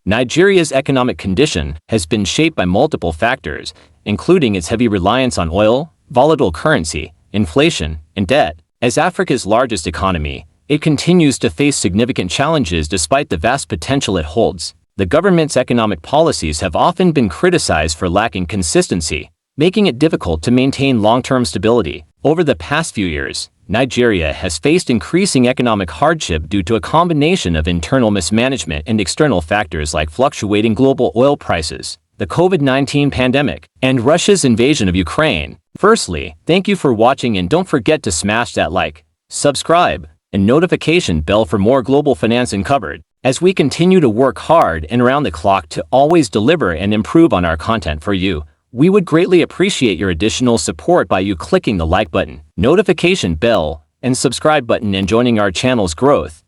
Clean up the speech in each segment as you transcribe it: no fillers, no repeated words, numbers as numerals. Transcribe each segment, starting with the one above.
Nigeria's economic condition has been shaped by multiple factors, including its heavy reliance on oil, volatile currency, inflation, and debt. As Africa's largest economy, it continues to face significant challenges despite the vast potential it holds. The government's economic policies have often been criticized for lacking consistency, making it difficult to maintain long-term stability. Over the past few years, Nigeria has faced increasing economic hardship due to a combination of internal mismanagement and external factors like fluctuating global oil prices, the COVID-19 pandemic, and Russia's invasion of Ukraine. Firstly, thank you for watching, and don't forget to smash that like, subscribe, and notification bell for more global finance uncovered, as we continue to work hard and around the clock to always deliver and improve on our content for you. We would greatly appreciate your additional support by you clicking the like button, notification bell, and subscribe button and joining our channel's growth.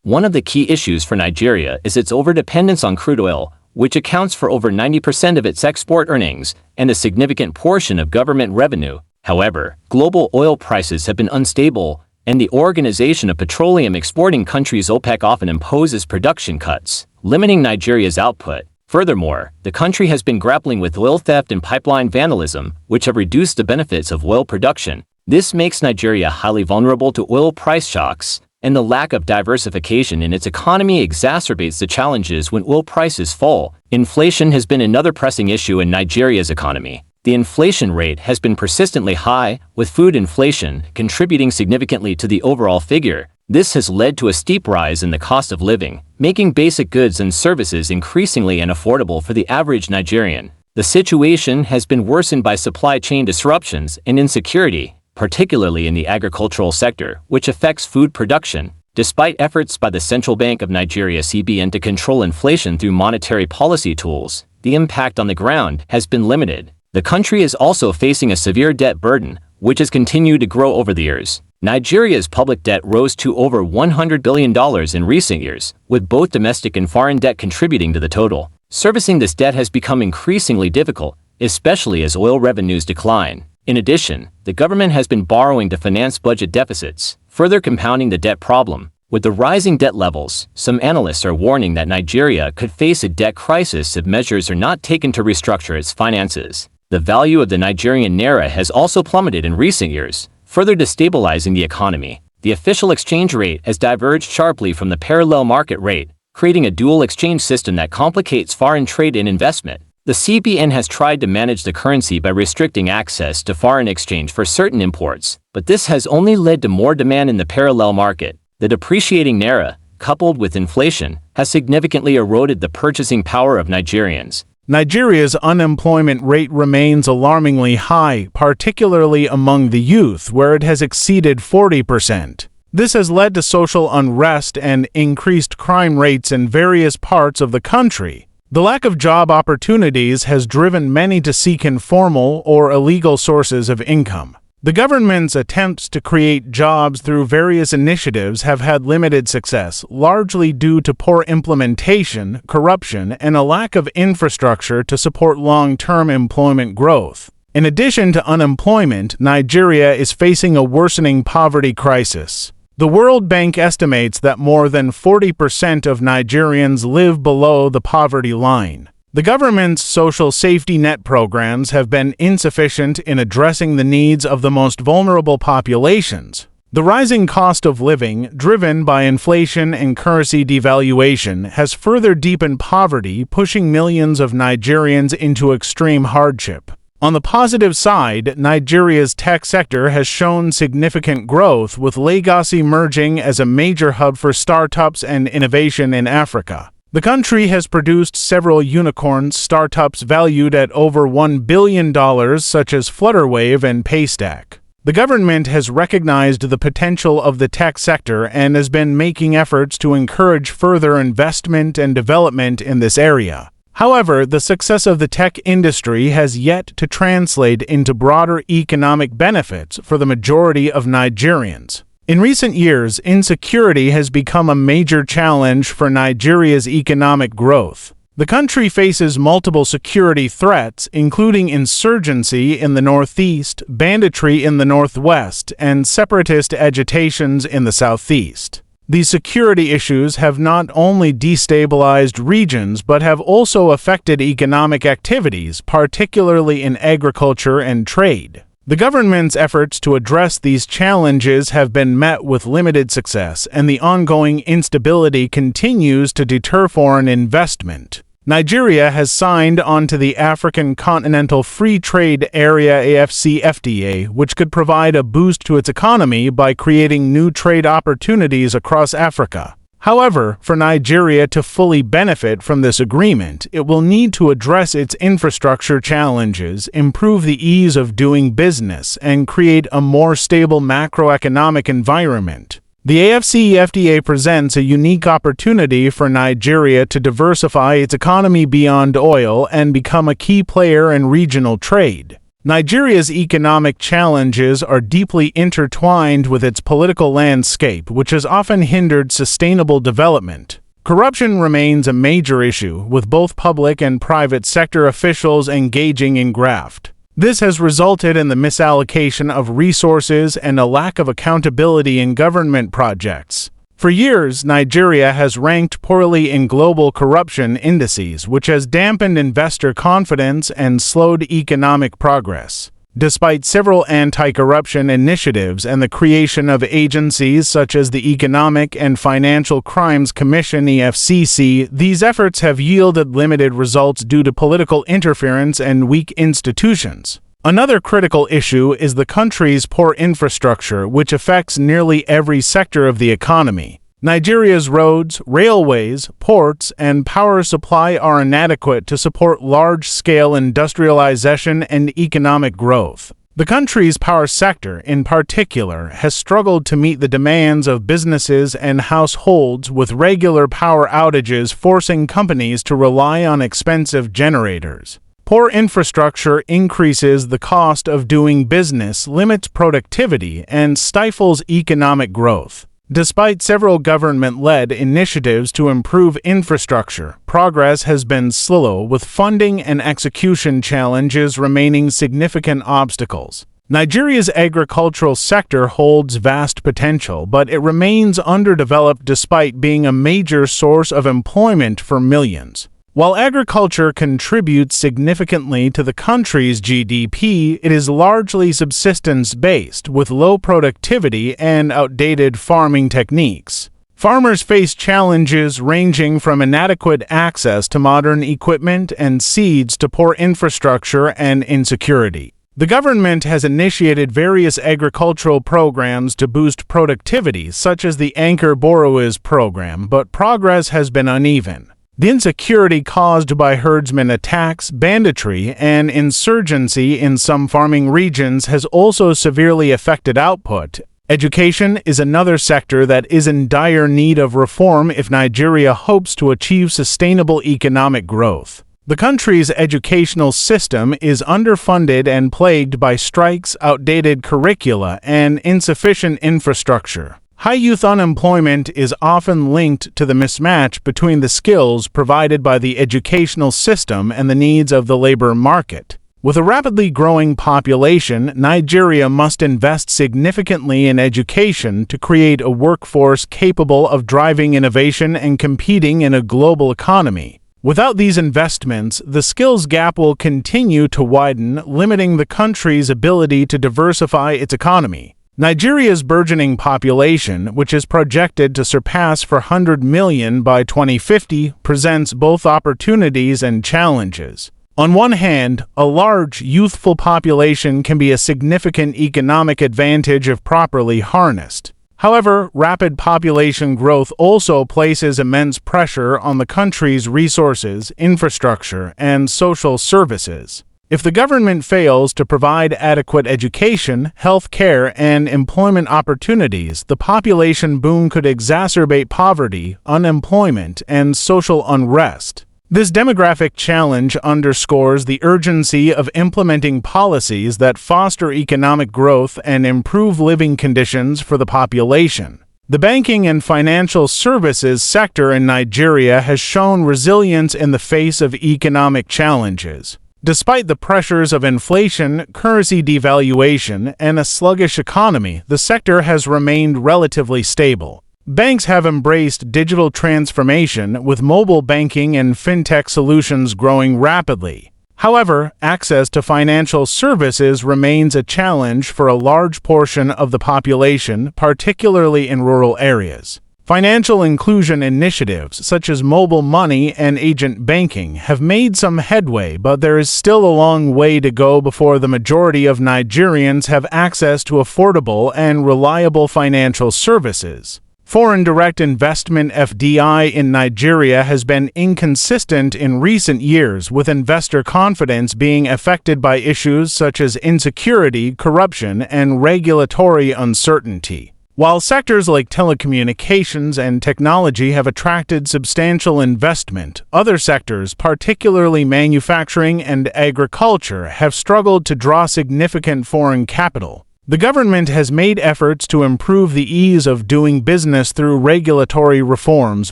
One of the key issues for Nigeria is its overdependence on crude oil, which accounts for over 90% of its export earnings and a significant portion of government revenue. However, global oil prices have been unstable, and the Organization of Petroleum Exporting Countries OPEC often imposes production cuts, limiting Nigeria's output. Furthermore, the country has been grappling with oil theft and pipeline vandalism, which have reduced the benefits of oil production. This makes Nigeria highly vulnerable to oil price shocks, and the lack of diversification in its economy exacerbates the challenges when oil prices fall. Inflation has been another pressing issue in Nigeria's economy. The inflation rate has been persistently high, with food inflation contributing significantly to the overall figure. This has led to a steep rise in the cost of living, making basic goods and services increasingly unaffordable for the average Nigerian. The situation has been worsened by supply chain disruptions and insecurity, particularly in the agricultural sector, which affects food production. Despite efforts by the Central Bank of Nigeria (CBN) to control inflation through monetary policy tools, the impact on the ground has been limited. The country is also facing a severe debt burden, which has continued to grow over the years. Nigeria's public debt rose to over $100 billion in recent years, with both domestic and foreign debt contributing to the total. Servicing this debt has become increasingly difficult, especially as oil revenues decline. In addition, the government has been borrowing to finance budget deficits, further compounding the debt problem. With the rising debt levels, some analysts are warning that Nigeria could face a debt crisis if measures are not taken to restructure its finances. The value of the Nigerian naira has also plummeted in recent years, further destabilizing the economy. The official exchange rate has diverged sharply from the parallel market rate, creating a dual exchange system that complicates foreign trade and investment. The CBN has tried to manage the currency by restricting access to foreign exchange for certain imports, but this has only led to more demand in the parallel market. The depreciating naira, coupled with inflation, has significantly eroded the purchasing power of Nigerians. Nigeria's unemployment rate remains alarmingly high, particularly among the youth, where it has exceeded 40%. This has led to social unrest and increased crime rates in various parts of the country. The lack of job opportunities has driven many to seek informal or illegal sources of income. The government's attempts to create jobs through various initiatives have had limited success, largely due to poor implementation, corruption, and a lack of infrastructure to support long-term employment growth. In addition to unemployment, Nigeria is facing a worsening poverty crisis. The World Bank estimates that more than 40% of Nigerians live below the poverty line. The government's social safety net programs have been insufficient in addressing the needs of the most vulnerable populations. The rising cost of living, driven by inflation and currency devaluation, has further deepened poverty, pushing millions of Nigerians into extreme hardship. On the positive side, Nigeria's tech sector has shown significant growth, with Lagos emerging as a major hub for startups and innovation in Africa. The country has produced several unicorn startups valued at over $1 billion, such as Flutterwave and Paystack. The government has recognized the potential of the tech sector and has been making efforts to encourage further investment and development in this area. However, the success of the tech industry has yet to translate into broader economic benefits for the majority of Nigerians. In recent years, insecurity has become a major challenge for Nigeria's economic growth. The country faces multiple security threats, including insurgency in the northeast, banditry in the northwest, and separatist agitations in the southeast. These security issues have not only destabilized regions but have also affected economic activities, particularly in agriculture and trade. The government's efforts to address these challenges have been met with limited success, and the ongoing instability continues to deter foreign investment. Nigeria has signed onto the African Continental Free Trade Area (AfCFTA), which could provide a boost to its economy by creating new trade opportunities across Africa. However, for Nigeria to fully benefit from this agreement, it will need to address its infrastructure challenges, improve the ease of doing business, and create a more stable macroeconomic environment. The AfCFTA presents a unique opportunity for Nigeria to diversify its economy beyond oil and become a key player in regional trade. Nigeria's economic challenges are deeply intertwined with its political landscape, which has often hindered sustainable development. Corruption remains a major issue, with both public and private sector officials engaging in graft. This has resulted in the misallocation of resources and a lack of accountability in government projects. For years, Nigeria has ranked poorly in global corruption indices, which has dampened investor confidence and slowed economic progress. Despite several anti-corruption initiatives and the creation of agencies such as the Economic and Financial Crimes Commission (EFCC), these efforts have yielded limited results due to political interference and weak institutions. Another critical issue is the country's poor infrastructure, which affects nearly every sector of the economy. Nigeria's roads, railways, ports, and power supply are inadequate to support large-scale industrialization and economic growth. The country's power sector, in particular, has struggled to meet the demands of businesses and households, with regular power outages forcing companies to rely on expensive generators. Poor infrastructure increases the cost of doing business, limits productivity, and stifles economic growth. Despite several government-led initiatives to improve infrastructure, progress has been slow, with funding and execution challenges remaining significant obstacles. Nigeria's agricultural sector holds vast potential, but it remains underdeveloped despite being a major source of employment for millions. While agriculture contributes significantly to the country's GDP, it is largely subsistence-based, with low productivity and outdated farming techniques. Farmers face challenges ranging from inadequate access to modern equipment and seeds to poor infrastructure and insecurity. The government has initiated various agricultural programs to boost productivity, such as the Anchor Borrowers program, but progress has been uneven. The insecurity caused by herdsman attacks, banditry, and insurgency in some farming regions has also severely affected output. Education is another sector that is in dire need of reform if Nigeria hopes to achieve sustainable economic growth. The country's educational system is underfunded and plagued by strikes, outdated curricula, and insufficient infrastructure. High youth unemployment is often linked to the mismatch between the skills provided by the educational system and the needs of the labor market. With a rapidly growing population, Nigeria must invest significantly in education to create a workforce capable of driving innovation and competing in a global economy. Without these investments, the skills gap will continue to widen, limiting the country's ability to diversify its economy. Nigeria's burgeoning population, which is projected to surpass 400 million by 2050, presents both opportunities and challenges. On one hand, a large, youthful population can be a significant economic advantage if properly harnessed. However, rapid population growth also places immense pressure on the country's resources, infrastructure, and social services. If the government fails to provide adequate education, health care, and employment opportunities, the population boom could exacerbate poverty, unemployment, and social unrest. This demographic challenge underscores the urgency of implementing policies that foster economic growth and improve living conditions for the population. The banking and financial services sector in Nigeria has shown resilience in the face of economic challenges. Despite the pressures of inflation, currency devaluation, and a sluggish economy, the sector has remained relatively stable. Banks have embraced digital transformation, with mobile banking and fintech solutions growing rapidly. However, access to financial services remains a challenge for a large portion of the population, particularly in rural areas. Financial inclusion initiatives such as mobile money and agent banking have made some headway, but there is still a long way to go before the majority of Nigerians have access to affordable and reliable financial services. Foreign direct investment (FDI) in Nigeria has been inconsistent in recent years, with investor confidence being affected by issues such as insecurity, corruption, and regulatory uncertainty. While sectors like telecommunications and technology have attracted substantial investment, other sectors, particularly manufacturing and agriculture, have struggled to draw significant foreign capital. The government has made efforts to improve the ease of doing business through regulatory reforms,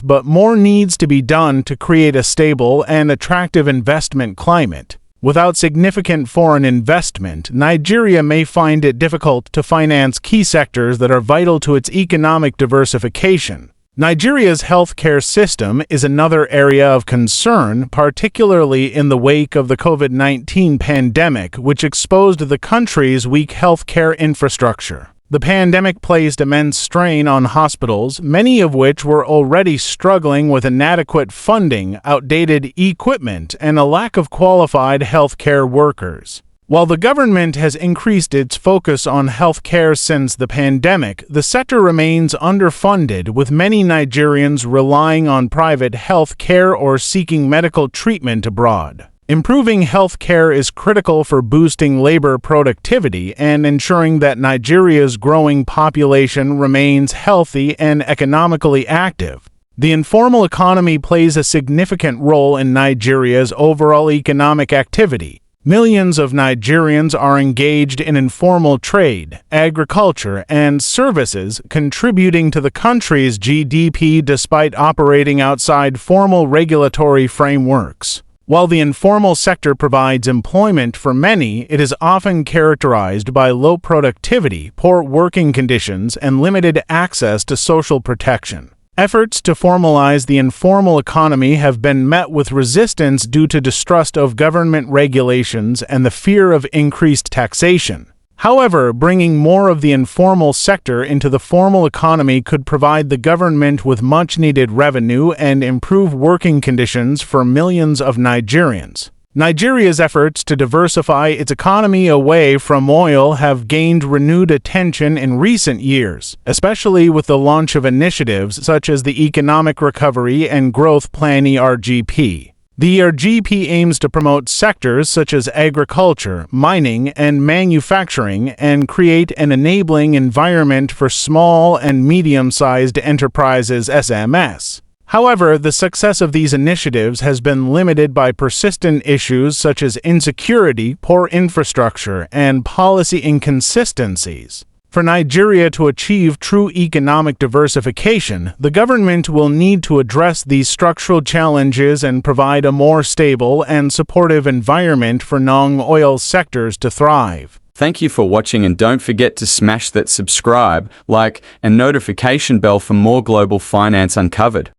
but more needs to be done to create a stable and attractive investment climate. Without significant foreign investment, Nigeria may find it difficult to finance key sectors that are vital to its economic diversification. Nigeria's healthcare system is another area of concern, particularly in the wake of the COVID-19 pandemic, which exposed the country's weak healthcare infrastructure. The pandemic placed immense strain on hospitals, many of which were already struggling with inadequate funding, outdated equipment, and a lack of qualified healthcare workers. While the government has increased its focus on healthcare since the pandemic, the sector remains underfunded, with many Nigerians relying on private health care or seeking medical treatment abroad. Improving health care is critical for boosting labor productivity and ensuring that Nigeria's growing population remains healthy and economically active. The informal economy plays a significant role in Nigeria's overall economic activity. Millions of Nigerians are engaged in informal trade, agriculture, and services, contributing to the country's GDP despite operating outside formal regulatory frameworks. While the informal sector provides employment for many, it is often characterized by low productivity, poor working conditions, and limited access to social protection. Efforts to formalize the informal economy have been met with resistance due to distrust of government regulations and the fear of increased taxation. However, bringing more of the informal sector into the formal economy could provide the government with much-needed revenue and improve working conditions for millions of Nigerians. Nigeria's efforts to diversify its economy away from oil have gained renewed attention in recent years, especially with the launch of initiatives such as the Economic Recovery and Growth Plan (ERGP). The ERGP aims to promote sectors such as agriculture, mining, and manufacturing and create an enabling environment for small and medium-sized enterprises (SMS). However, the success of these initiatives has been limited by persistent issues such as insecurity, poor infrastructure, and policy inconsistencies. For Nigeria to achieve true economic diversification, the government will need to address these structural challenges and provide a more stable and supportive environment for non-oil sectors to thrive. Thank you for watching, and don't forget to smash that subscribe, like, and notification bell for more global finance uncovered.